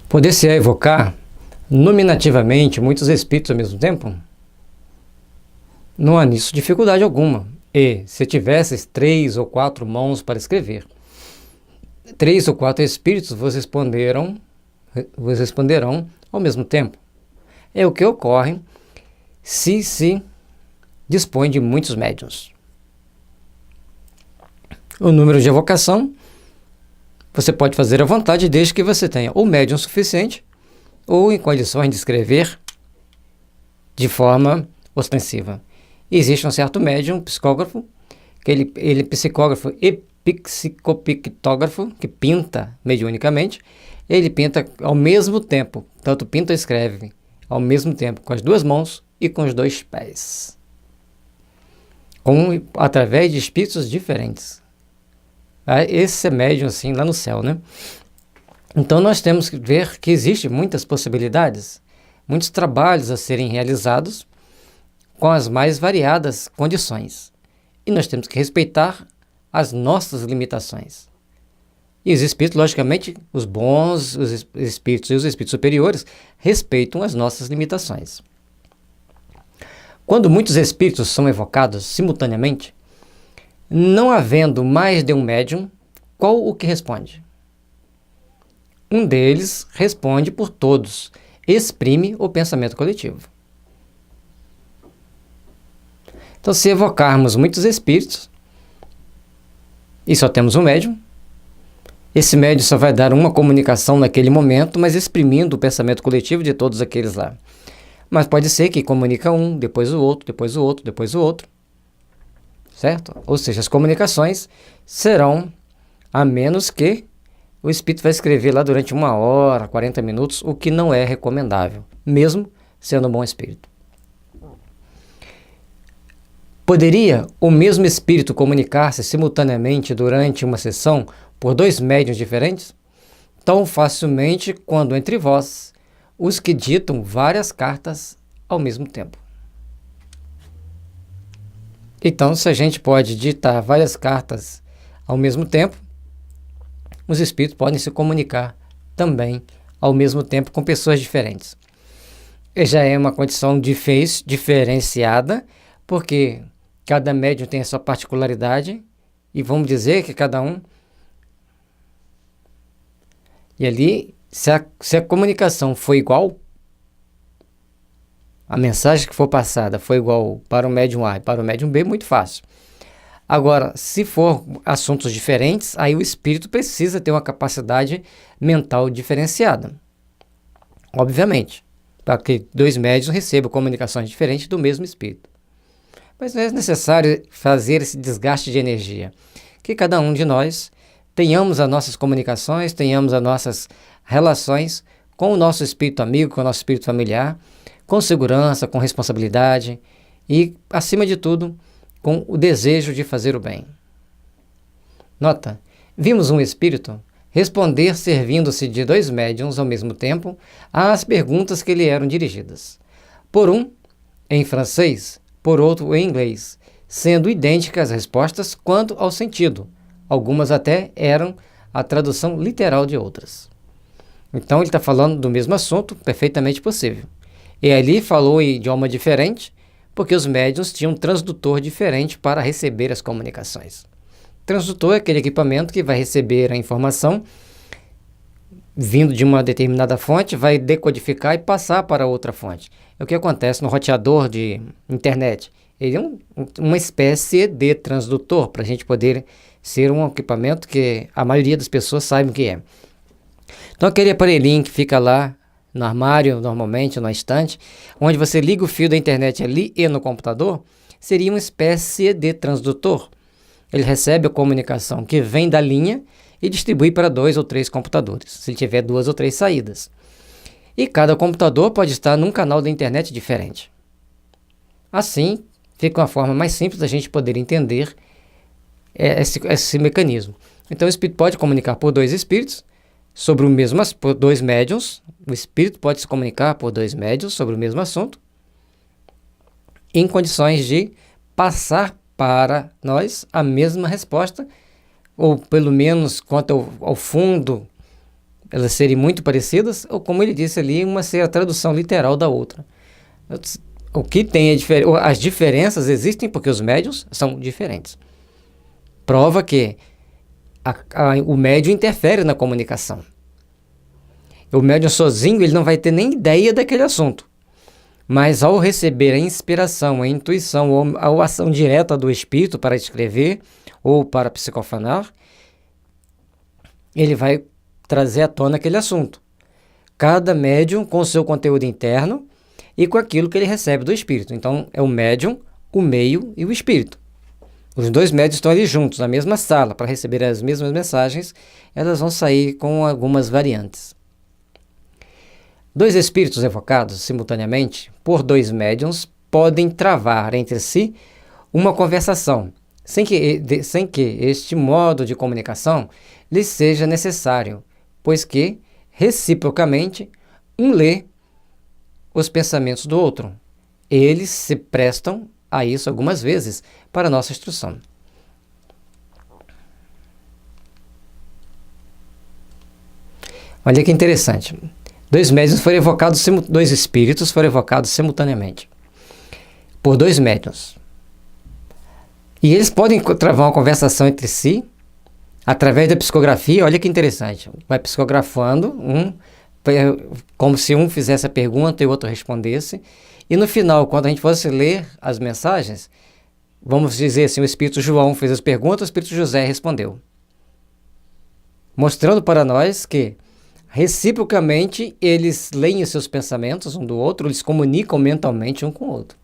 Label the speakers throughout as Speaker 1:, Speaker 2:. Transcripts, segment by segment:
Speaker 1: Poder-se evocar nominativamente muitos espíritos ao mesmo tempo? Não há nisso dificuldade alguma. E se tivesses 3 ou 4 mãos para escrever, 3 ou 4 espíritos vos responderão ao mesmo tempo. É o que ocorre se dispõe de muitos médiuns. O número de evocação você pode fazer à vontade, desde que você tenha ou médium suficiente ou em condições de escrever de forma ostensiva. Existe um certo médium psicógrafo, que ele é psicógrafo e psicopictógrafo, que pinta mediunicamente. Ele pinta ao mesmo tempo, tanto pinta e escreve ao mesmo tempo, com as 2 mãos e com os 2 pés, através de espíritos diferentes. Esse é médium assim lá no céu, né? Então nós temos que ver que existem muitas possibilidades, muitos trabalhos a serem realizados com as mais variadas condições. E nós temos que respeitar as nossas limitações. E os espíritos, logicamente, os bons os espíritos e os espíritos superiores respeitam as nossas limitações. Quando muitos espíritos são evocados simultaneamente, não havendo mais de um médium, qual o que responde? Um deles responde por todos, exprime o pensamento coletivo. Então, se evocarmos muitos espíritos e só temos um médium, esse médium só vai dar uma comunicação naquele momento, mas exprimindo o pensamento coletivo de todos aqueles lá. Mas pode ser que comunica um, depois o outro, depois o outro, depois o outro. Certo? Ou seja, as comunicações serão, a menos que o espírito vai escrever lá durante 1 hora, 40 minutos, o que não é recomendável, mesmo sendo um bom espírito. Poderia o mesmo espírito comunicar-se simultaneamente durante uma sessão por 2 médiuns diferentes? Tão facilmente quando entre vós, os que ditam várias cartas ao mesmo tempo. Então, se a gente pode ditar várias cartas ao mesmo tempo, os espíritos podem se comunicar também ao mesmo tempo com pessoas diferentes. E já é uma condição diferenciada, porque cada médium tem a sua particularidade, e vamos dizer que cada um... E ali, se a comunicação for igual, a mensagem que for passada foi igual para o médium A e para o médium B, muito fácil. Agora, se for assuntos diferentes, aí o espírito precisa ter uma capacidade mental diferenciada. Obviamente, para que 2 médiuns recebam comunicações diferentes do mesmo espírito. Mas não é necessário fazer esse desgaste de energia. Que cada um de nós tenhamos as nossas comunicações, tenhamos as nossas relações com o nosso espírito amigo, com o nosso espírito familiar, com segurança, com responsabilidade e, acima de tudo, com o desejo de fazer o bem. Nota, vimos um espírito responder servindo-se de 2 médiuns ao mesmo tempo às perguntas que lhe eram dirigidas. Por um, em francês, por outro, em inglês, sendo idênticas as respostas quanto ao sentido. Algumas até eram a tradução literal de outras. Então ele está falando do mesmo assunto, perfeitamente possível. E ali falou em idioma diferente, porque os médiuns tinham um transdutor diferente para receber as comunicações. Transdutor é aquele equipamento que vai receber a informação vindo de uma determinada fonte, vai decodificar e passar para outra fonte. É o que acontece no roteador de internet. Ele é uma espécie de transdutor, para a gente poder ser um equipamento que a maioria das pessoas sabe o que é. Então aquele aparelhinho que fica lá no armário, normalmente, na estante, onde você liga o fio da internet ali e no computador, seria uma espécie de transdutor. Ele recebe a comunicação que vem da linha e distribui para 2 ou 3 computadores, se ele tiver 2 ou 3 saídas. E cada computador pode estar num canal da internet diferente. Assim, fica uma forma mais simples da gente poder entender esse mecanismo. Então, o espírito pode comunicar por 2 espíritos, por 2 médiuns. O espírito pode se comunicar por 2 médiuns sobre o mesmo assunto, em condições de passar para nós a mesma resposta, ou pelo menos quanto ao fundo elas serem muito parecidas, ou como ele disse ali, uma ser a tradução literal da outra. O que tem as diferenças existem porque os médiuns são diferentes. Prova que o médium interfere na comunicação. O médium sozinho ele não vai ter nem ideia daquele assunto. Mas ao receber a inspiração, a intuição ou a ação direta do espírito para escrever ou para psicofonar, ele vai trazer à tona aquele assunto. Cada médium com o seu conteúdo interno e com aquilo que ele recebe do espírito. Então, é o médium, o meio e o espírito. Os dois médios estão ali juntos, na mesma sala, para receber as mesmas mensagens, elas vão sair com algumas variantes. Dois espíritos evocados simultaneamente por dois médiuns podem travar entre si uma conversação, sem que este modo de comunicação lhes seja necessário, pois que, reciprocamente, um lê os pensamentos do outro. Eles se prestam a isso algumas vezes para nossa instrução. Olha que interessante. Dois espíritos foram evocados simultaneamente por dois médiuns. E eles podem travar uma conversação entre si através da psicografia. Olha que interessante. Vai psicografando, como se um fizesse a pergunta e o outro respondesse. E no final, quando a gente fosse ler as mensagens, vamos dizer assim, o Espírito João fez as perguntas, o Espírito José respondeu. Mostrando para nós que, reciprocamente, eles leem os seus pensamentos um do outro, eles comunicam mentalmente um com o outro.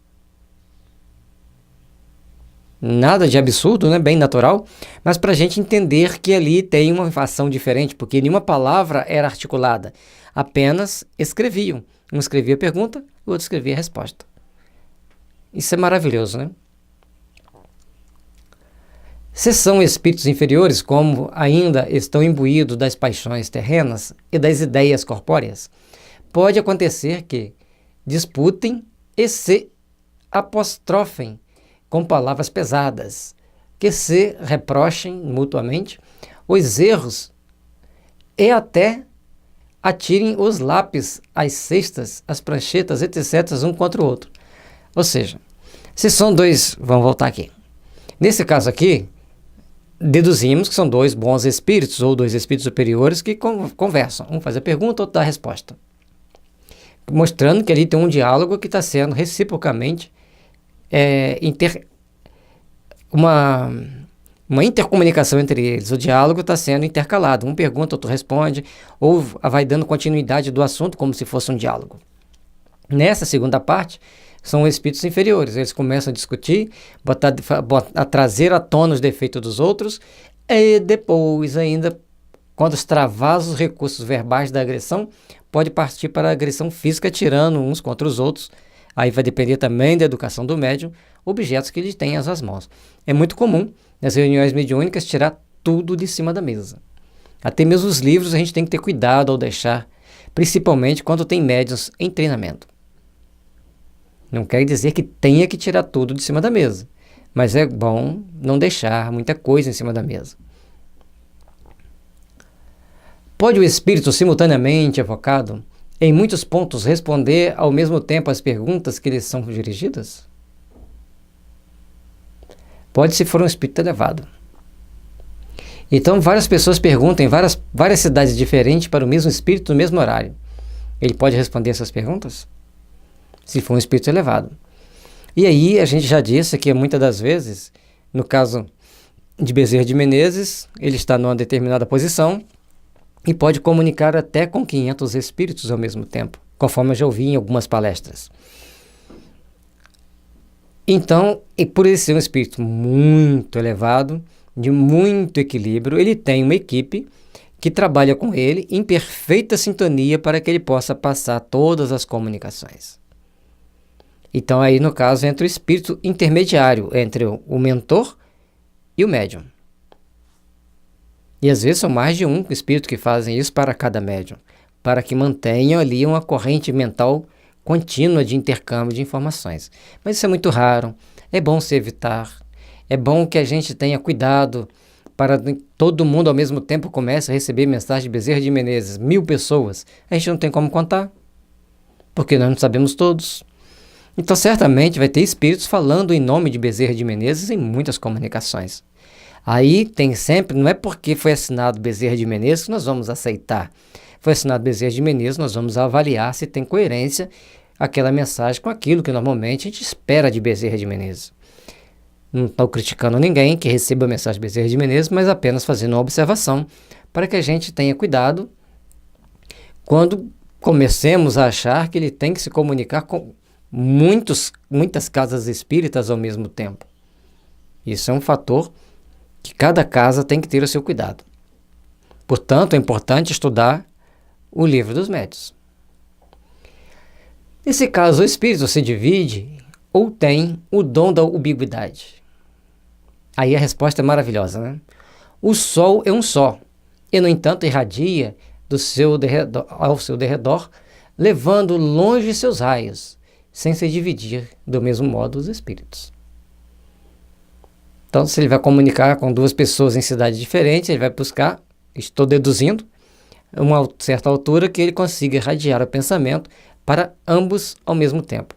Speaker 1: Nada de absurdo, né? Bem natural, mas para a gente entender que ali tem uma ação diferente, porque nenhuma palavra era articulada, apenas escreviam. Um escrevia a pergunta, o outro escrevia a resposta. Isso é maravilhoso, né? Se são espíritos inferiores, como ainda estão imbuídos das paixões terrenas e das ideias corpóreas, pode acontecer que disputem e se apostrofem com palavras pesadas, que se reprochem mutuamente os erros e até atirem os lápis, as cestas, as pranchetas, etc., um contra o outro. Ou seja, se são dois... Vamos voltar aqui. Nesse caso aqui, deduzimos que são dois bons espíritos ou dois espíritos superiores que conversam. Um faz a pergunta, outro dá a resposta. Mostrando que ali tem um diálogo que está sendo reciprocamente uma intercomunicação entre eles. O diálogo está sendo intercalado. Um pergunta, outro responde, ou vai dando continuidade do assunto como se fosse um diálogo. Nessa segunda parte, são espíritos inferiores. Eles começam a discutir, a trazer à tona os defeitos dos outros, e depois ainda, quando extravasa os recursos verbais da agressão, pode partir para a agressão física, tirando uns contra os outros. Aí vai depender também da educação do médium, objetos que ele tem às mãos. É muito comum, nas reuniões mediúnicas, tirar tudo de cima da mesa. Até mesmo os livros a gente tem que ter cuidado ao deixar, principalmente quando tem médiuns em treinamento. Não quer dizer que tenha que tirar tudo de cima da mesa, mas é bom não deixar muita coisa em cima da mesa. Pode o espírito simultaneamente evocado, em muitos pontos, responder ao mesmo tempo às perguntas que lhes são dirigidas? Pode, se for um espírito elevado. Então, várias pessoas perguntam em várias cidades diferentes para o mesmo espírito no mesmo horário. Ele pode responder essas perguntas? Se for um espírito elevado. E aí, a gente já disse que muitas das vezes, no caso de Bezerra de Menezes, ele está numa determinada posição e pode comunicar até com 500 espíritos ao mesmo tempo, conforme eu já ouvi em algumas palestras. Então, e por ele ser um espírito muito elevado, de muito equilíbrio, ele tem uma equipe que trabalha com ele em perfeita sintonia para que ele possa passar todas as comunicações. Então, aí no caso, entra o espírito intermediário entre o mentor e o médium. E às vezes são mais de um espírito que fazem isso para cada médium, para que mantenham ali uma corrente mental contínua de intercâmbio de informações. Mas isso é muito raro, é bom se evitar, é bom que a gente tenha cuidado para que todo mundo ao mesmo tempo comece a receber mensagem de Bezerra de Menezes, 1000 pessoas, a gente não tem como contar, porque nós não sabemos todos. Então, certamente vai ter espíritos falando em nome de Bezerra de Menezes em muitas comunicações. Aí tem sempre, não é porque foi assinado Bezerra de Menezes que nós vamos aceitar. Foi assinado Bezerra de Menezes, nós vamos avaliar se tem coerência aquela mensagem com aquilo que normalmente a gente espera de Bezerra de Menezes. Não estou criticando ninguém que receba a mensagem de Bezerra de Menezes, mas apenas fazendo uma observação para que a gente tenha cuidado quando comecemos a achar que ele tem que se comunicar com muitas casas espíritas ao mesmo tempo. Isso é um fator que cada casa tem que ter o seu cuidado. Portanto, é importante estudar o Livro dos Médiuns. Nesse caso, o espírito se divide ou tem o dom da ubiquidade. Aí a resposta é maravilhosa, né? O Sol é um só, e no entanto irradia ao seu derredor, levando longe seus raios, sem se dividir do mesmo modo os espíritos. Então, se ele vai comunicar com duas pessoas em cidades diferentes, ele vai buscar, estou deduzindo, uma certa altura que ele consiga irradiar o pensamento para ambos ao mesmo tempo.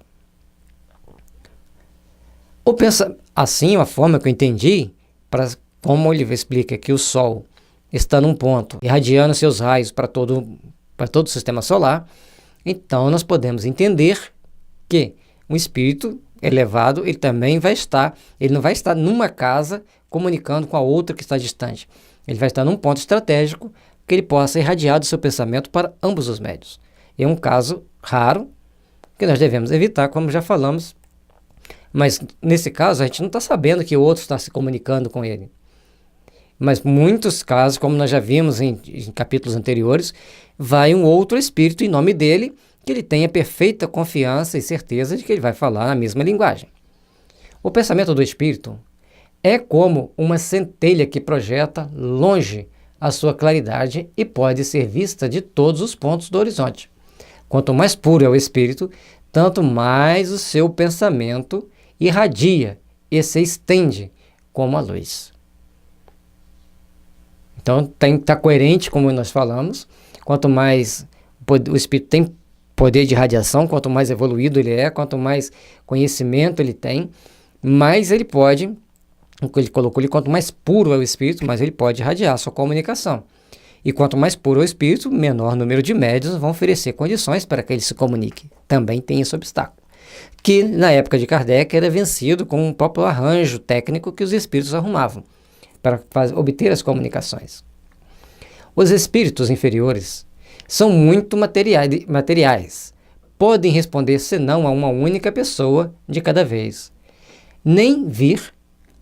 Speaker 1: Assim, a forma que eu entendi, como ele explica que o Sol está num ponto, irradiando seus raios para todo o sistema solar, então nós podemos entender que um espírito elevado, ele não vai estar numa casa comunicando com a outra que está distante. Ele vai estar num ponto estratégico que ele possa irradiar do seu pensamento para ambos os médios. É um caso raro que nós devemos evitar, como já falamos, mas nesse caso a gente não está sabendo que o outro está se comunicando com ele. Mas muitos casos, como nós já vimos em capítulos anteriores, vai um outro espírito em nome dele, que ele tenha perfeita confiança e certeza de que ele vai falar a mesma linguagem. O pensamento do espírito é como uma centelha que projeta longe a sua claridade e pode ser vista de todos os pontos do horizonte. Quanto mais puro é o espírito, tanto mais o seu pensamento irradia e se estende como a luz. Então tem que estar coerente, como nós falamos. Quanto mais o espírito tem poder de radiação, quanto mais evoluído ele é, quanto mais conhecimento ele tem, mais ele pode, ele colocou ali, quanto mais puro é o espírito, mais ele pode irradiar a sua comunicação. E quanto mais puro é o espírito, menor número de médiuns vão oferecer condições para que ele se comunique. Também tem esse obstáculo, que na época de Kardec era vencido com um próprio arranjo técnico que os espíritos arrumavam para obter as comunicações. Os espíritos inferiores são muito materiais. Podem responder senão a uma única pessoa de cada vez. Nem vir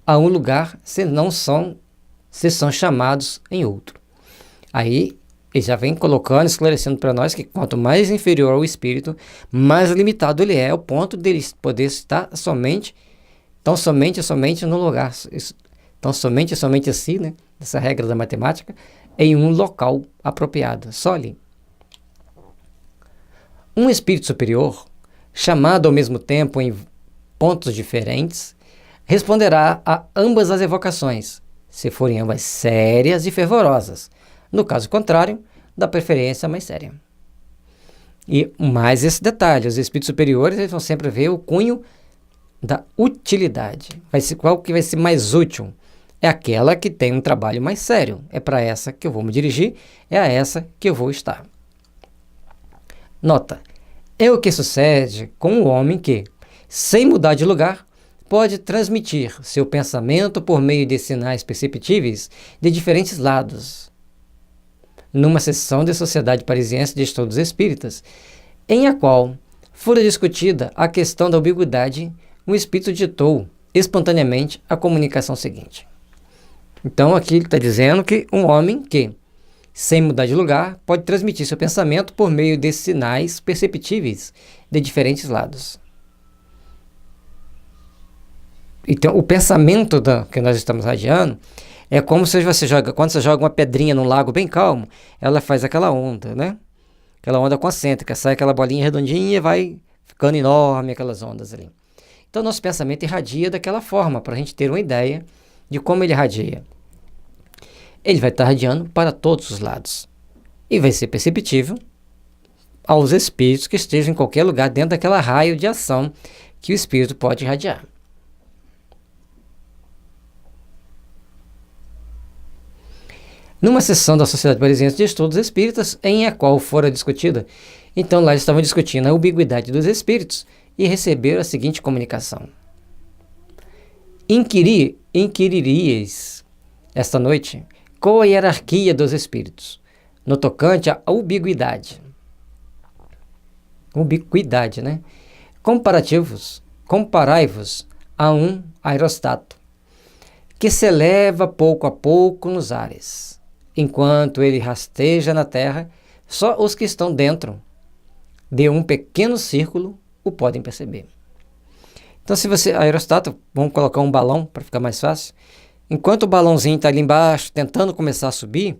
Speaker 1: a um lugar se são chamados em outro. Aí ele já vem colocando, esclarecendo para nós que quanto mais inferior o espírito, mais limitado ele é, ao ponto dele poder estar somente no lugar, somente assim, né? Essa regra da matemática, em um local apropriado, só ali. Um espírito superior, chamado ao mesmo tempo em pontos diferentes, responderá a ambas as evocações, se forem ambas sérias e fervorosas. No caso contrário, dá preferência mais séria. E mais esse detalhe, os espíritos superiores eles vão sempre ver o cunho da utilidade. Qual que vai ser mais útil? É aquela que tem um trabalho mais sério. É para essa que eu vou me dirigir, é a essa que eu vou estar. Nota, é o que sucede com o homem que, sem mudar de lugar, pode transmitir seu pensamento por meio de sinais perceptíveis de diferentes lados. Numa sessão da Sociedade Parisiense de Estudos Espíritas, em a qual fora discutida a questão da ubiquidade, um espírito ditou espontaneamente a comunicação seguinte. Então aqui ele está dizendo que um homem que, sem mudar de lugar, pode transmitir seu pensamento por meio de sinais perceptíveis de diferentes lados. Então, o pensamento que nós estamos radiando é como se quando você joga uma pedrinha num lago bem calmo, ela faz aquela onda, né? Aquela onda concêntrica, sai aquela bolinha redondinha e vai ficando enorme aquelas ondas ali. Então, nosso pensamento irradia daquela forma, para a gente ter uma ideia de como ele irradia. ele vai estar radiando para todos os lados. E vai ser perceptível aos espíritos que estejam em qualquer lugar dentro daquela raio de ação que o espírito pode irradiar. Numa sessão da Sociedade Parisiense de Estudos Espíritas, em a qual fora discutida, então lá estavam discutindo a ubiguidade dos espíritos e receberam a seguinte comunicação: inquiriríeis esta noite qual a hierarquia dos espíritos no tocante à ubiguidade. Ubiquidade, né? Comparai-vos a um aerostato que se eleva pouco a pouco nos ares. Enquanto ele rasteja na terra, só os que estão dentro de um pequeno círculo o podem perceber. Então, se você, aerostato, vamos colocar um balão para ficar mais fácil. Enquanto o balãozinho está ali embaixo, tentando começar a subir,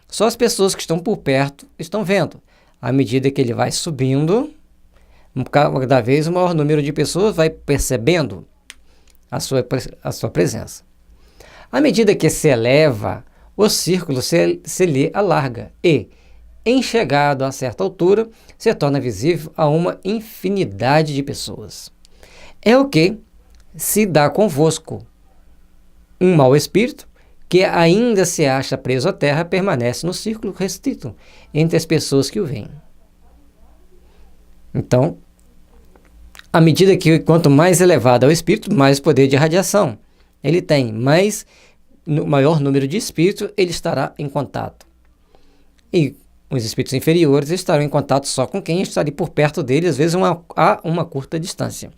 Speaker 1: só as pessoas que estão por perto estão vendo. À medida que ele vai subindo, cada vez o maior número de pessoas vai percebendo a sua presença. À medida que se eleva, o círculo se lhe alarga e, em chegado a certa altura, se torna visível a uma infinidade de pessoas. É o que se dá convosco. Um mau espírito, que ainda se acha preso à terra, permanece no círculo restrito entre as pessoas que o veem. Então, à medida que quanto mais elevado é o espírito, mais poder de radiação ele tem, mais no maior número de espíritos ele estará em contato. E os espíritos inferiores estarão em contato só com quem está ali por perto dele, às vezes a uma curta distância.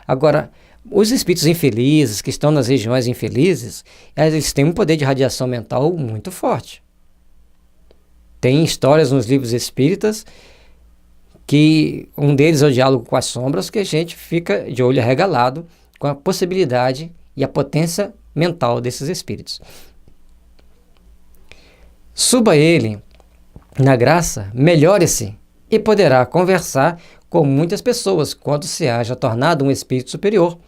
Speaker 1: Agora, os espíritos infelizes, que estão nas regiões infelizes, eles têm um poder de radiação mental muito forte. Tem histórias nos livros espíritas, que um deles é o Diálogo com as Sombras, que a gente fica de olho arregalado com a possibilidade e a potência mental desses espíritos. Suba ele na graça, melhore-se e poderá conversar com muitas pessoas quando se haja tornado um espírito superior.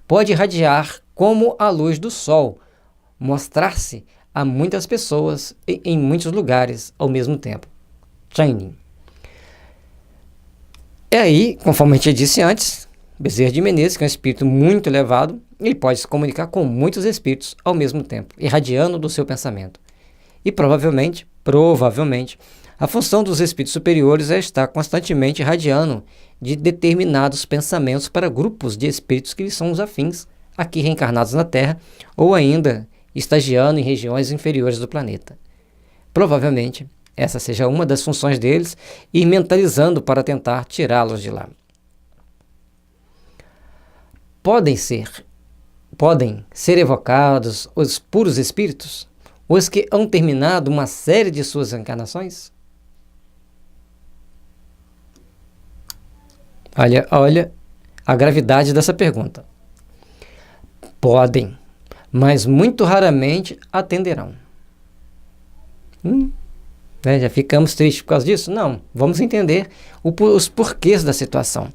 Speaker 1: Pode irradiar como a luz do sol, mostrar-se a muitas pessoas em muitos lugares ao mesmo tempo. Shining. E aí, conforme a gente disse antes, Bezerra de Menezes, que é um espírito muito elevado, ele pode se comunicar com muitos espíritos ao mesmo tempo, irradiando do seu pensamento. E provavelmente, a função dos espíritos superiores é estar constantemente irradiando de determinados pensamentos para grupos de espíritos que lhes são os afins, aqui reencarnados na Terra, ou ainda estagiando em regiões inferiores do planeta. Provavelmente, essa seja uma das funções deles, ir mentalizando para tentar tirá-los de lá. Podem ser evocados os puros espíritos, os que hão terminado uma série de suas encarnações? Olha a gravidade dessa pergunta. Podem, mas muito raramente atenderão. Já ficamos tristes por causa disso? Não, vamos entender os porquês da situação.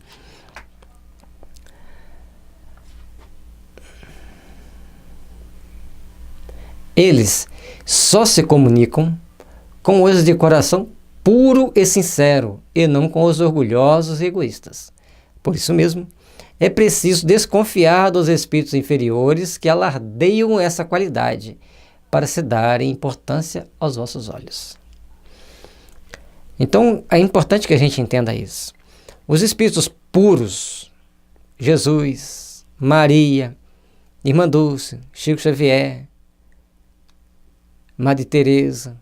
Speaker 1: Eles só se comunicam com os de coração puro e sincero, e não com os orgulhosos e egoístas. Por isso mesmo, é preciso desconfiar dos espíritos inferiores que alardeiam essa qualidade, para se darem importância aos vossos olhos. Então, é importante que a gente entenda isso. Os espíritos puros, Jesus, Maria, Irmã Dulce, Chico Xavier, Madre Teresa,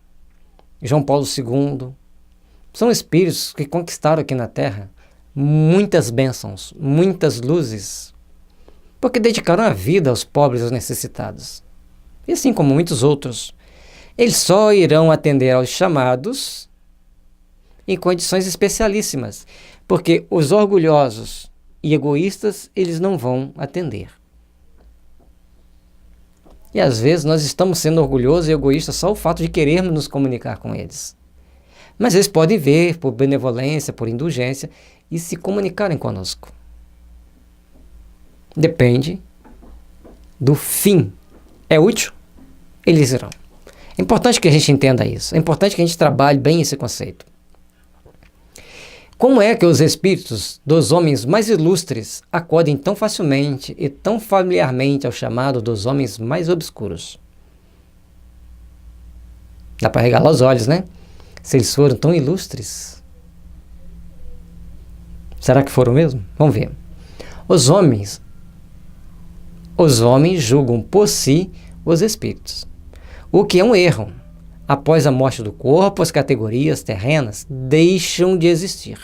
Speaker 1: João Paulo II, são espíritos que conquistaram aqui na Terra muitas bênçãos, muitas luzes, porque dedicaram a vida aos pobres e aos necessitados. E assim como muitos outros, eles só irão atender aos chamados em condições especialíssimas, porque os orgulhosos e egoístas, eles não vão atender. E às vezes nós estamos sendo orgulhosos e egoístas só o fato de querermos nos comunicar com eles. Mas eles podem ver por benevolência, por indulgência e se comunicarem conosco. Depende do fim. É útil? Eles irão. É importante que a gente entenda isso. É importante que a gente trabalhe bem esse conceito. Como é que os espíritos dos homens mais ilustres acodem tão facilmente e tão familiarmente ao chamado dos homens mais obscuros? Dá para regalar os olhos, né? Se eles foram tão ilustres. Será que foram mesmo? Vamos ver. Os homens julgam por si os espíritos, o que é um erro. Após a morte do corpo, as categorias terrenas deixam de existir.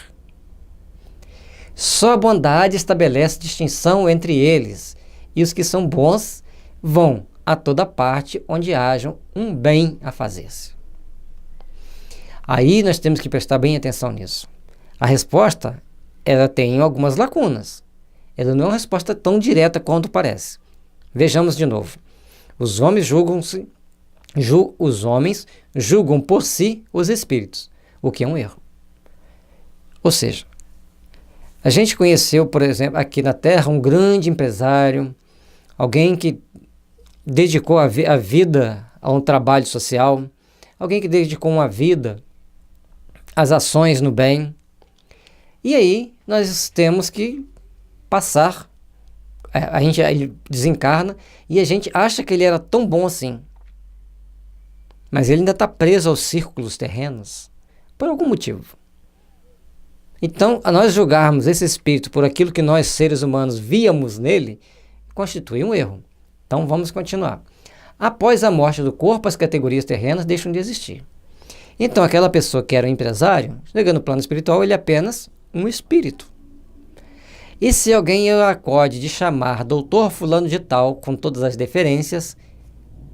Speaker 1: Só a bondade estabelece distinção entre eles, e os que são bons vão a toda parte onde hajam um bem a fazer-se. Aí nós temos que prestar bem atenção nisso. A resposta, ela tem algumas lacunas. Ela não é uma resposta tão direta quanto parece. Vejamos de novo. Os homens julgam por si os espíritos, o que é um erro. Ou seja, a gente conheceu, por exemplo, aqui na Terra, um grande empresário, alguém que dedicou a vida a um trabalho social, alguém que dedicou uma vida às ações no bem. E aí nós temos que passar, ele desencarna e a gente acha que ele era tão bom assim. Mas ele ainda está preso aos círculos terrenos, por algum motivo. Então, a nós julgarmos esse espírito por aquilo que nós, seres humanos, víamos nele, constitui um erro. Então, vamos continuar. Após a morte do corpo, as categorias terrenas deixam de existir. Então, aquela pessoa que era um empresário, chegando no plano espiritual, ele é apenas um espírito. E se alguém o acode de chamar doutor fulano de tal, com todas as deferências,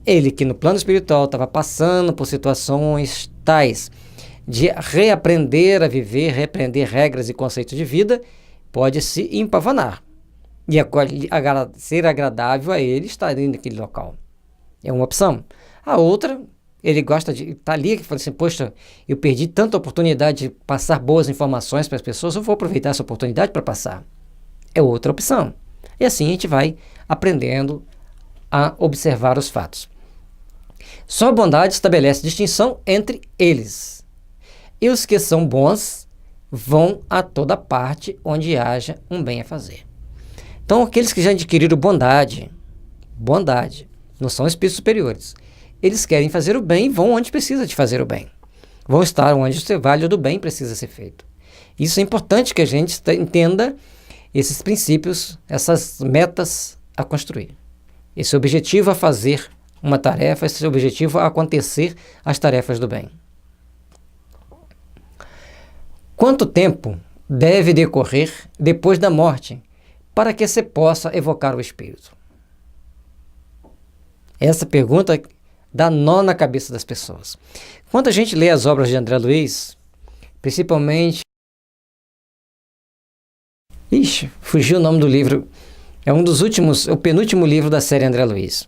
Speaker 1: ele que no plano espiritual estava passando por situações tais de reaprender a viver, reaprender regras e conceitos de vida, pode se empavanar. E ser agradável a ele estar naquele local. É uma opção. A outra, ele gosta de estar ali e fala assim, poxa, eu perdi tanta oportunidade de passar boas informações para as pessoas, eu vou aproveitar essa oportunidade para passar. É outra opção. E assim a gente vai aprendendo a observar os fatos. Só a bondade estabelece distinção entre eles. E os que são bons vão a toda parte onde haja um bem a fazer. Então, aqueles que já adquiriram bondade, não são espíritos superiores. Eles querem fazer o bem e vão onde precisa de fazer o bem. Vão estar onde o trabalho do bem precisa ser feito. Isso é importante que a gente entenda esses princípios, essas metas a construir. Esse objetivo a fazer uma tarefa, esse objetivo a acontecer as tarefas do bem. Quanto tempo deve decorrer depois da morte para que se possa evocar o espírito? Essa pergunta dá nó na cabeça das pessoas. Quando a gente lê as obras de André Luiz, principalmente... fugiu o nome do livro. É um dos últimos, o penúltimo livro da série André Luiz.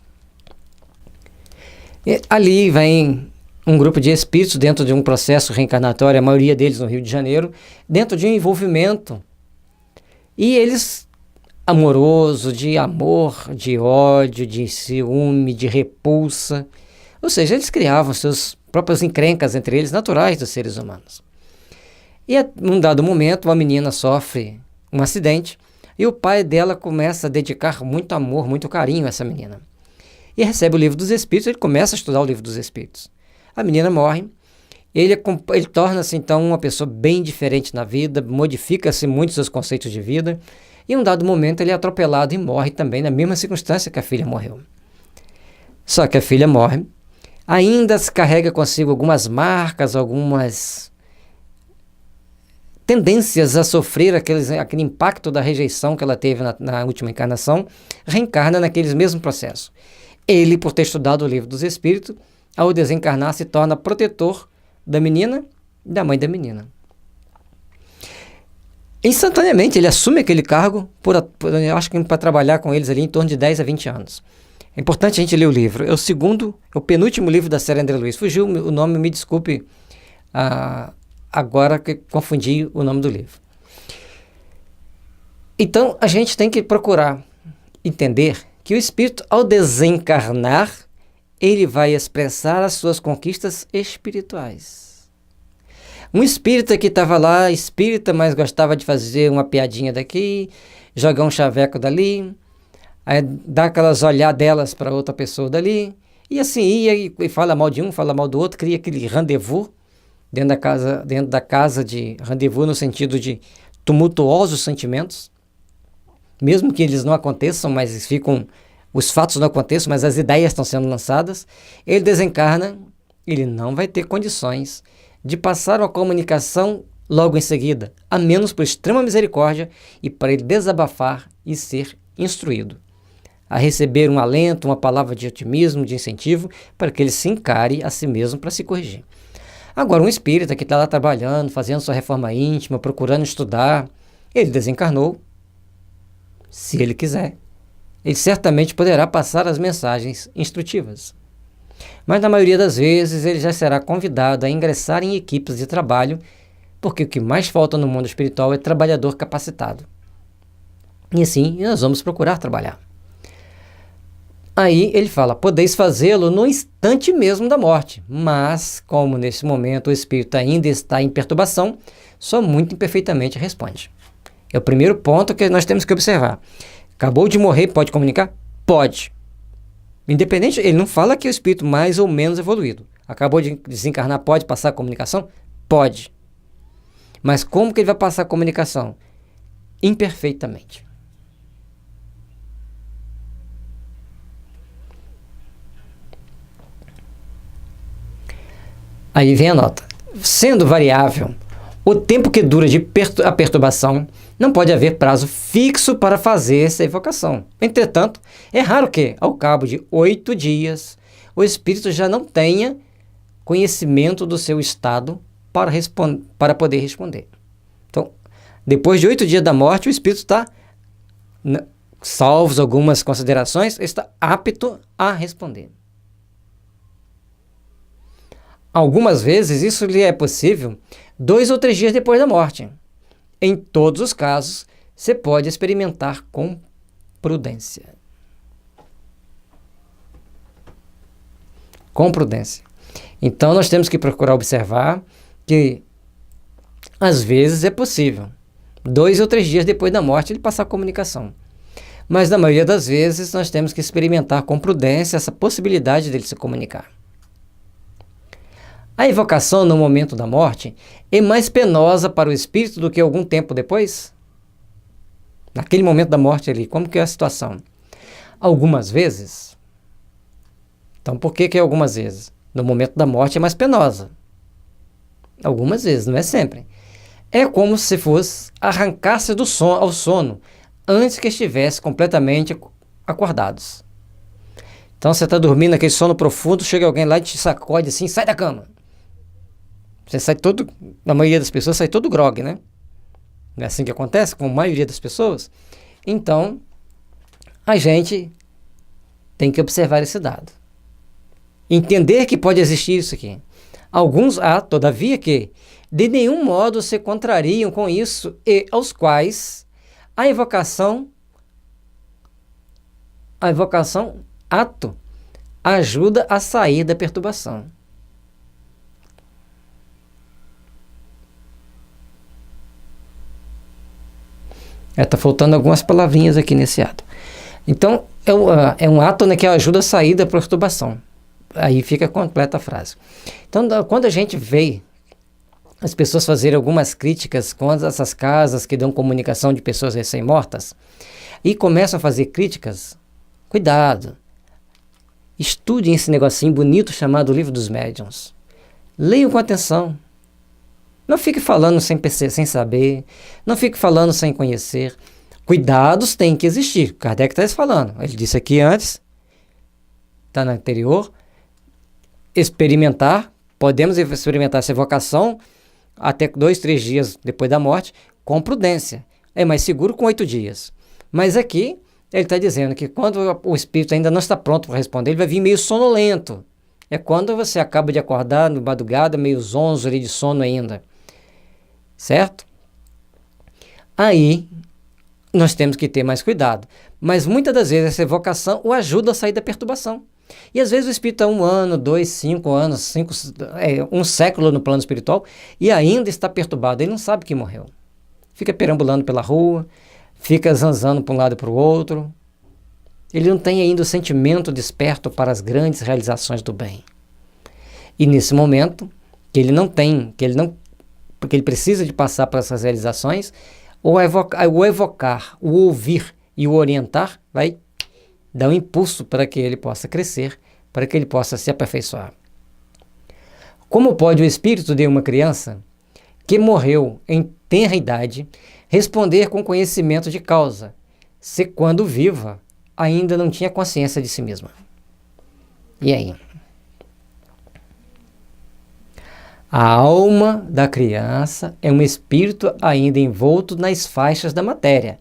Speaker 1: E ali vem um grupo de espíritos dentro de um processo reencarnatório, a maioria deles no Rio de Janeiro, dentro de um envolvimento. E eles, amoroso, de amor, de ódio, de ciúme, de repulsa. Ou seja, eles criavam suas próprias encrencas entre eles, naturais dos seres humanos. E num dado momento, uma menina sofre um acidente e o pai dela começa a dedicar muito amor, muito carinho a essa menina. E recebe o livro dos espíritos, ele começa a estudar o livro dos espíritos. A menina morre, ele torna-se então uma pessoa bem diferente na vida, modifica-se muito seus conceitos de vida, e em um dado momento ele é atropelado e morre também na mesma circunstância que a filha morreu. Só que a filha morre, ainda se carrega consigo algumas marcas, algumas tendências a sofrer aquele impacto da rejeição que ela teve na última encarnação, reencarna naqueles mesmos processos. Ele, por ter estudado o livro dos espíritos, ao desencarnar, se torna protetor da menina e da mãe da menina. Instantaneamente, ele assume aquele cargo, eu acho que para trabalhar com eles ali em torno de 10 a 20 anos. É importante a gente ler o livro. É o penúltimo livro da série André Luiz. Fugiu o nome, me desculpe, agora que confundi o nome do livro. Então, a gente tem que procurar entender que o espírito, ao desencarnar, ele vai expressar as suas conquistas espirituais. Um espírita que estava lá, espírita, mas gostava de fazer uma piadinha daqui, jogar um chaveco dali, aí dar aquelas olhadelas para outra pessoa dali, e assim ia e fala mal de um, fala mal do outro, cria aquele rendezvous dentro da casa de rendezvous no sentido de tumultuosos sentimentos, mesmo que eles não aconteçam, mas os fatos não aconteçam, mas as ideias estão sendo lançadas. Ele desencarna, ele não vai ter condições de passar uma comunicação logo em seguida, a menos por extrema misericórdia e para ele desabafar e ser instruído, a receber um alento, uma palavra de otimismo, de incentivo, para que ele se encare a si mesmo para se corrigir. Agora, um espírita que está lá trabalhando, fazendo sua reforma íntima, procurando estudar, ele desencarnou, se ele quiser. Ele certamente poderá passar as mensagens instrutivas. Mas na maioria das vezes ele já será convidado a ingressar em equipes de trabalho, porque o que mais falta no mundo espiritual é trabalhador capacitado. E assim nós vamos procurar trabalhar. Aí ele fala, podeis fazê-lo no instante mesmo da morte, mas como nesse momento o espírito ainda está em perturbação, só muito imperfeitamente responde. É o primeiro ponto que nós temos que observar. Acabou de morrer, pode comunicar? Pode. Independente, ele não fala que é o espírito mais ou menos evoluído. Acabou de desencarnar, pode passar a comunicação? Pode. Mas como que ele vai passar a comunicação? Imperfeitamente. Aí vem a nota. Sendo variável, o tempo que dura a perturbação, não pode haver prazo fixo para fazer essa evocação. Entretanto, é raro que, ao cabo de 8 dias, o espírito já não tenha conhecimento do seu estado para poder responder. Então, depois de 8 dias da morte, o espírito está, salvos algumas considerações, está apto a responder. Algumas vezes isso lhe é possível 2 ou 3 dias depois da morte. Em todos os casos, você pode experimentar com prudência. Com prudência. Então, nós temos que procurar observar que, às vezes, é possível 2 ou 3 dias depois da morte ele passar a comunicação. Mas, na maioria das vezes, nós temos que experimentar com prudência essa possibilidade dele se comunicar. A evocação no momento da morte é mais penosa para o espírito do que algum tempo depois? Naquele momento da morte ali, como que é a situação? Algumas vezes. Então, por que algumas vezes? No momento da morte é mais penosa. Algumas vezes, não é sempre. É como se fosse arrancar-se ao sono antes que estivesse completamente acordados. Então, você está dormindo naquele sono profundo, chega alguém lá e te sacode assim, sai da cama. Você sai todo, na maioria das pessoas, sai todo grogue, né? Não é assim que acontece com a maioria das pessoas? Então, a gente tem que observar esse dado. Entender que pode existir isso aqui. Alguns há, todavia, que de nenhum modo se contrariam com isso e aos quais a evocação ato ajuda a sair da perturbação. Está faltando algumas palavrinhas aqui nesse ato. Então, é um ato, né, que ajuda a sair da perturbação. Aí fica completa a frase. Então, quando a gente vê as pessoas fazerem algumas críticas contra essas casas que dão comunicação de pessoas recém-mortas, e começam a fazer críticas, cuidado. Estudem esse negocinho bonito chamado Livro dos Médiuns. Leiam com atenção. Não fique falando sem saber, não fique falando sem conhecer. Cuidados têm que existir. Kardec está falando. Ele disse aqui antes, está no anterior, podemos experimentar essa evocação até 2, 3 dias depois da morte, com prudência. É mais seguro com 8 dias. Mas aqui, ele está dizendo que quando o espírito ainda não está pronto para responder, ele vai vir meio sonolento. É quando você acaba de acordar no madrugada, meio zonzo ali de sono ainda. Certo? Aí, nós temos que ter mais cuidado. Mas muitas das vezes essa evocação o ajuda a sair da perturbação. E às vezes o espírito está 1 ano, 2, 5 anos, 1 século no plano espiritual e ainda está perturbado. Ele não sabe que morreu. Fica perambulando pela rua, fica zanzando para um lado e para o outro. Ele não tem ainda o sentimento desperto para as grandes realizações do bem. E nesse momento, porque ele precisa de passar por essas realizações, o evocar, o ouvir e o orientar vai dar um impulso para que ele possa crescer, para que ele possa se aperfeiçoar. Como pode o espírito de uma criança que morreu em tenra idade responder com conhecimento de causa, se quando viva ainda não tinha consciência de si mesma? E aí? A alma da criança é um espírito ainda envolto nas faixas da matéria,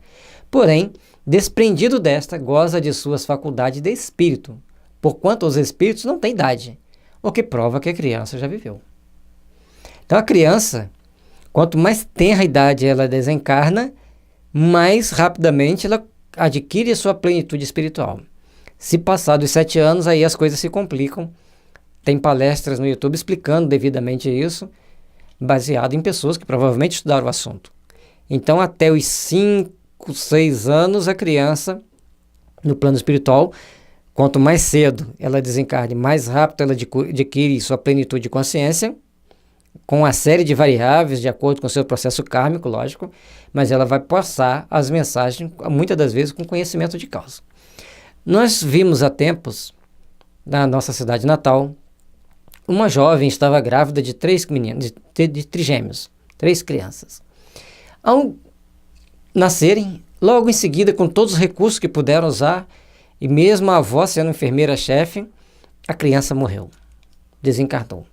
Speaker 1: porém, desprendido desta, goza de suas faculdades de espírito, porquanto os espíritos não têm idade, o que prova que a criança já viveu. Então a criança, quanto mais tenra idade ela desencarna, mais rapidamente ela adquire a sua plenitude espiritual. Se passar dos 7 anos, aí as coisas se complicam. Tem palestras no YouTube explicando devidamente isso, baseado em pessoas que provavelmente estudaram o assunto. Então, até os 5, 6 anos, a criança, no plano espiritual, quanto mais cedo ela desencarne, mais rápido ela adquire sua plenitude de consciência, com uma série de variáveis, de acordo com o seu processo kármico, lógico, mas ela vai passar as mensagens, muitas das vezes, com conhecimento de causa. Nós vimos há tempos, na nossa cidade natal, uma jovem estava grávida de 3 meninos, de trigêmeos, 3 crianças. Ao nascerem, logo em seguida, com todos os recursos que puderam usar, e mesmo a avó sendo enfermeira-chefe, a criança morreu, desencarnou.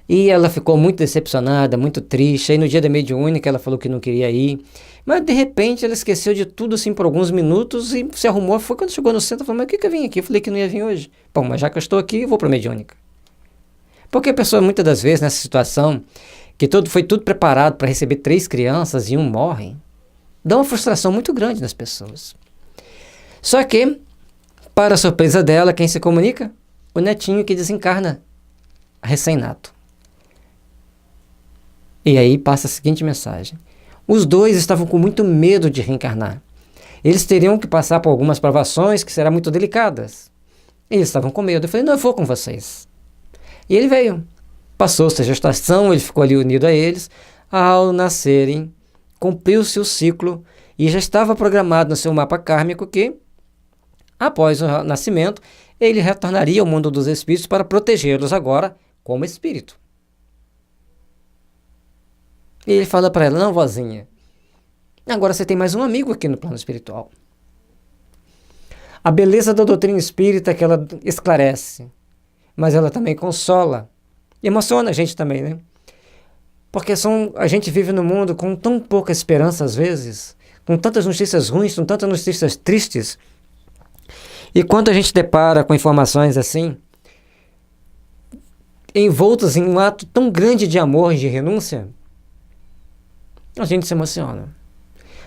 Speaker 1: E ela ficou muito decepcionada, muito triste. Aí no dia da mediúnica ela falou que não queria ir. Mas de repente ela esqueceu de tudo assim por alguns minutos e se arrumou. Foi quando chegou no centro, falou, mas por que eu vim aqui? Eu falei que não ia vir hoje. Bom, mas já que eu estou aqui, eu vou para a mediúnica. Porque a pessoa muitas das vezes nessa situação, que foi tudo preparado para receber 3 crianças e um morre, dá uma frustração muito grande nas pessoas. Só que, para a surpresa dela, quem se comunica? O netinho que desencarna, recém-nato. E aí passa a seguinte mensagem. Os 2 estavam com muito medo de reencarnar. Eles teriam que passar por algumas provações que serão muito delicadas. Eles estavam com medo. Eu falei, não, eu vou com vocês. E ele veio. Passou-se a gestação, ele ficou ali unido a eles. Ao nascerem, cumpriu-se o ciclo e já estava programado no seu mapa kármico que, após o nascimento, ele retornaria ao mundo dos espíritos para protegê-los agora como espírito. E ele fala para ela, não, vozinha, agora você tem mais um amigo aqui no plano espiritual. A beleza da doutrina espírita é que ela esclarece, mas ela também consola, emociona a gente também, né? Porque a gente vive no mundo com tão pouca esperança às vezes, com tantas notícias ruins, com tantas notícias tristes, e quando a gente depara com informações assim, envoltas em um ato tão grande de amor e de renúncia, a gente se emociona.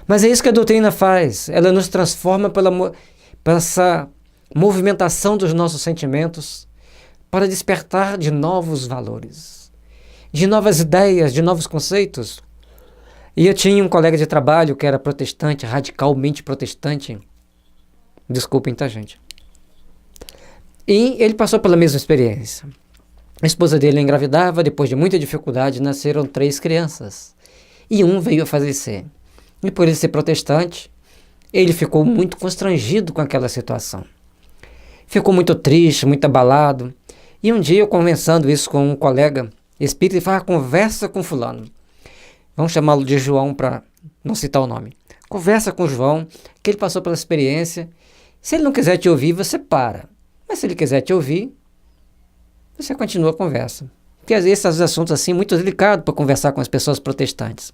Speaker 1: Mas é isso que a doutrina faz. Ela nos transforma pela essa movimentação dos nossos sentimentos para despertar de novos valores, de novas ideias, de novos conceitos. E eu tinha um colega de trabalho que era protestante, radicalmente protestante. Desculpem, tá, gente? E ele passou pela mesma experiência. A esposa dele engravidava, depois de muita dificuldade, nasceram 3 crianças. E um veio a falecer. E por ele ser protestante, ele ficou muito constrangido com aquela situação. Ficou muito triste, muito abalado. E um dia eu conversando isso com um colega espírita, ele falou, conversa com fulano. Vamos chamá-lo de João para não citar o nome. Conversa com o João, que ele passou pela experiência. Se ele não quiser te ouvir, você para. Mas se ele quiser te ouvir, você continua a conversa. Porque às vezes esses assuntos assim, muito delicados para conversar com as pessoas protestantes.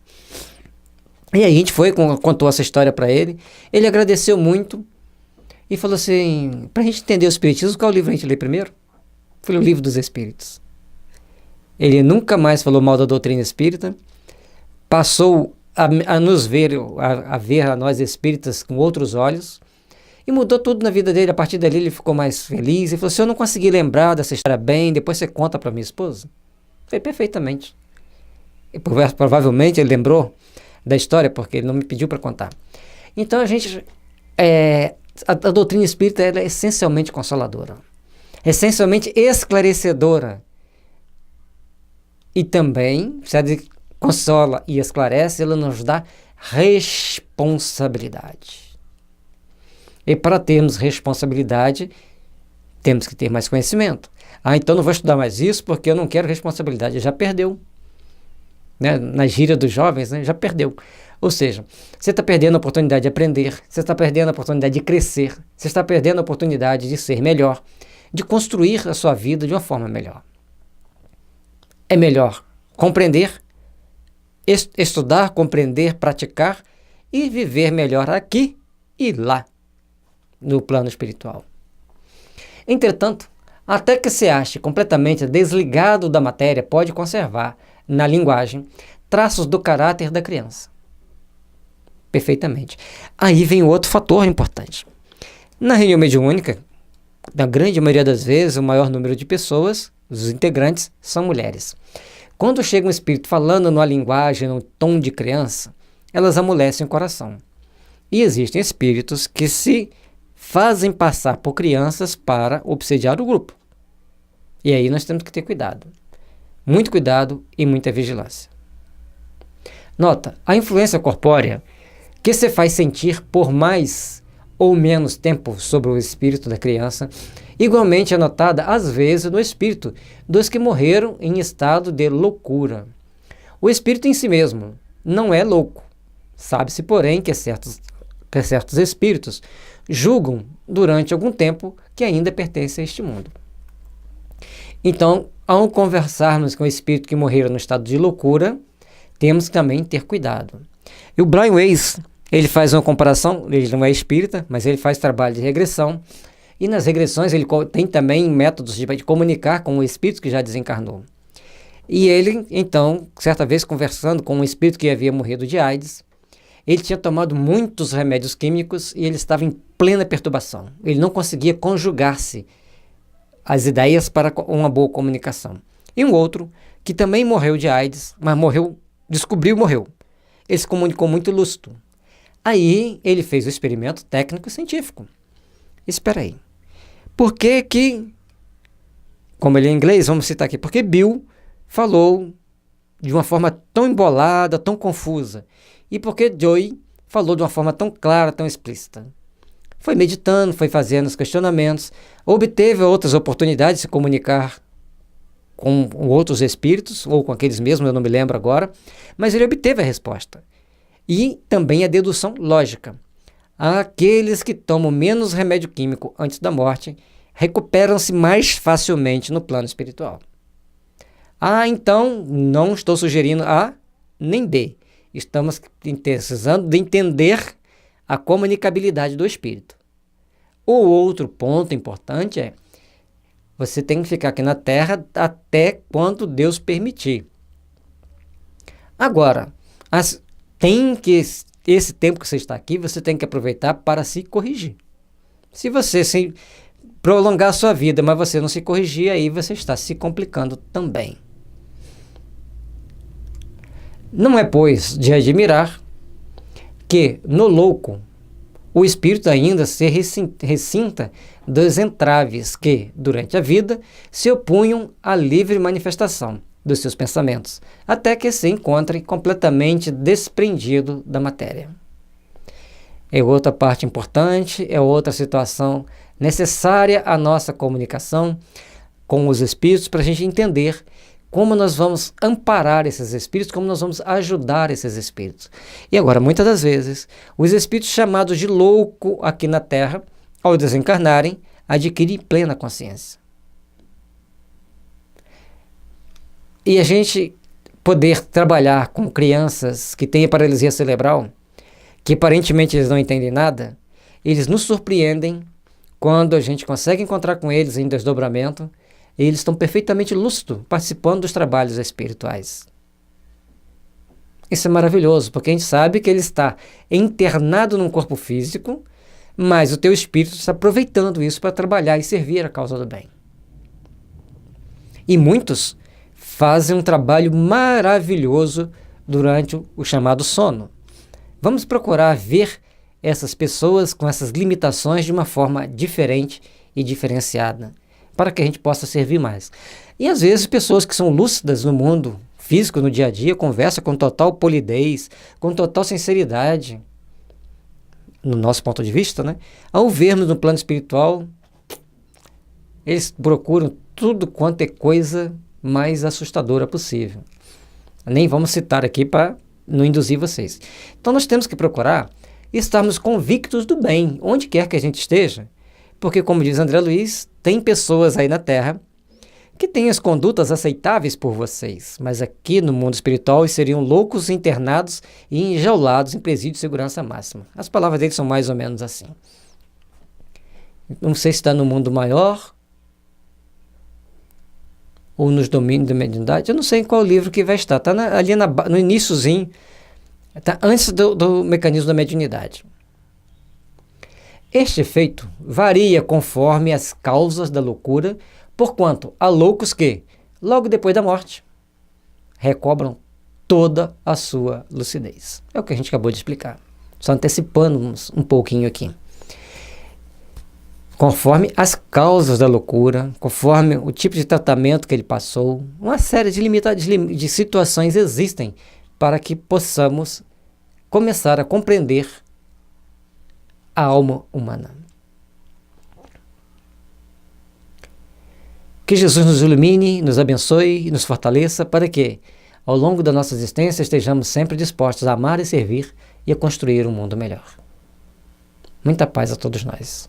Speaker 1: E aí a gente contou essa história para ele. Ele agradeceu muito e falou assim, para a gente entender o espiritismo, qual livro a gente lê primeiro? Foi o Livro dos Espíritos. Ele nunca mais falou mal da doutrina espírita, passou a nos ver, a ver a nós espíritas com outros olhos, E mudou tudo na vida dele. A partir dali ele ficou mais feliz. Ele falou, se eu não conseguir lembrar dessa história bem, depois você conta para minha esposa. Foi perfeitamente. E provavelmente ele lembrou da história, porque ele não me pediu para contar. Então a doutrina espírita ela é essencialmente consoladora. Essencialmente esclarecedora. E também, se ela consola e esclarece, ela nos dá responsabilidade. E para termos responsabilidade, temos que ter mais conhecimento. Então não vou estudar mais isso porque eu não quero responsabilidade. Já perdeu. Né? Na gíria dos jovens, né? Já perdeu. Ou seja, você está perdendo a oportunidade de aprender, você está perdendo a oportunidade de crescer, você está perdendo a oportunidade de ser melhor, de construir a sua vida de uma forma melhor. É melhor compreender, estudar, compreender, praticar e viver melhor aqui e lá, no plano espiritual. Entretanto, até que se ache completamente desligado da matéria, pode conservar, na linguagem, traços do caráter da criança. Perfeitamente. Aí vem outro fator importante. Na reunião mediúnica, na grande maioria das vezes, o maior número de pessoas, os integrantes, são mulheres. Quando chega um espírito falando numa linguagem, num tom de criança, elas amolecem o coração. E existem espíritos que se fazem passar por crianças para obsediar o grupo. E aí nós temos que ter cuidado. Muito cuidado e muita vigilância. Nota, a influência corpórea que se faz sentir por mais ou menos tempo sobre o espírito da criança, igualmente é notada às vezes no espírito dos que morreram em estado de loucura. O espírito em si mesmo não é louco. Sabe-se, porém, que certos espíritos julgam durante algum tempo que ainda pertence a este mundo. Então, ao conversarmos com o espírito que morreram no estado de loucura, temos que também ter cuidado. E o Brian Weiss, ele faz uma comparação, ele não é espírita, mas ele faz trabalho de regressão, e nas regressões ele tem também métodos de comunicar com o espírito que já desencarnou. E ele, então, certa vez conversando com um espírito que havia morrido de AIDS, ele tinha tomado muitos remédios químicos e ele estava em plena perturbação. Ele não conseguia conjugar-se as ideias para uma boa comunicação. E um outro, que também morreu de AIDS, mas descobriu e morreu. Ele se comunicou muito lúcido. Aí ele fez o experimento técnico-científico. Espera aí. Por que, como ele é inglês, vamos citar aqui, porque Bill falou de uma forma tão embolada, tão confusa? E porque Joy falou de uma forma tão clara, tão explícita? Foi meditando, foi fazendo os questionamentos, obteve outras oportunidades de se comunicar com outros espíritos, ou com aqueles mesmos, eu não me lembro agora, mas ele obteve a resposta. E também a dedução lógica. Aqueles que tomam menos remédio químico antes da morte recuperam-se mais facilmente no plano espiritual. Então, não estou sugerindo A nem B. Estamos precisando de entender a comunicabilidade do espírito. O outro ponto importante é você tem que ficar aqui na Terra até quando Deus permitir. Agora, esse tempo que você está aqui, você tem que aproveitar para se corrigir. Se você prolongar a sua vida, mas você não se corrigir, aí você está se complicando também. Não é, pois, de admirar que, no louco, o espírito ainda se ressinta dos entraves que, durante a vida, se opunham à livre manifestação dos seus pensamentos, até que se encontre completamente desprendido da matéria. É outra parte importante, é outra situação necessária à nossa comunicação com os espíritos para a gente entender como nós vamos amparar esses espíritos, como nós vamos ajudar esses espíritos. E agora, muitas das vezes, os espíritos chamados de louco aqui na Terra, ao desencarnarem, adquirem plena consciência. E a gente poder trabalhar com crianças que têm paralisia cerebral, que aparentemente eles não entendem nada, eles nos surpreendem quando a gente consegue encontrar com eles em desdobramento, e eles estão perfeitamente lúcidos, participando dos trabalhos espirituais. Isso é maravilhoso, porque a gente sabe que ele está internado num corpo físico, mas o teu espírito está aproveitando isso para trabalhar e servir a causa do bem. E muitos fazem um trabalho maravilhoso durante o chamado sono. Vamos procurar ver essas pessoas com essas limitações de uma forma diferente e diferenciada, para que a gente possa servir mais. E às vezes pessoas que são lúcidas no mundo físico, no dia a dia, conversam com total polidez, com total sinceridade, no nosso ponto de vista, né? Ao vermos no plano espiritual, eles procuram tudo quanto é coisa mais assustadora possível. Nem vamos citar aqui para não induzir vocês. Então nós temos que procurar estarmos convictos do bem, onde quer que a gente esteja. Porque, como diz André Luiz, tem pessoas aí na Terra que têm as condutas aceitáveis por vocês, mas aqui no mundo espiritual eles seriam loucos, internados e enjaulados em presídio de segurança máxima. As palavras dele são mais ou menos assim. Não sei se está no mundo maior ou nos domínios da mediunidade, eu não sei em qual livro que vai estar, está ali no iniciozinho, está antes do mecanismo da mediunidade. Este efeito varia conforme as causas da loucura, porquanto há loucos que, logo depois da morte, recobram toda a sua lucidez. É o que a gente acabou de explicar, só antecipando-nos um pouquinho aqui. Conforme as causas da loucura, conforme o tipo de tratamento que ele passou, uma série de situações existem para que possamos começar a compreender a alma humana. Que Jesus nos ilumine, nos abençoe e nos fortaleça para que, ao longo da nossa existência, estejamos sempre dispostos a amar e servir e a construir um mundo melhor. Muita paz a todos nós.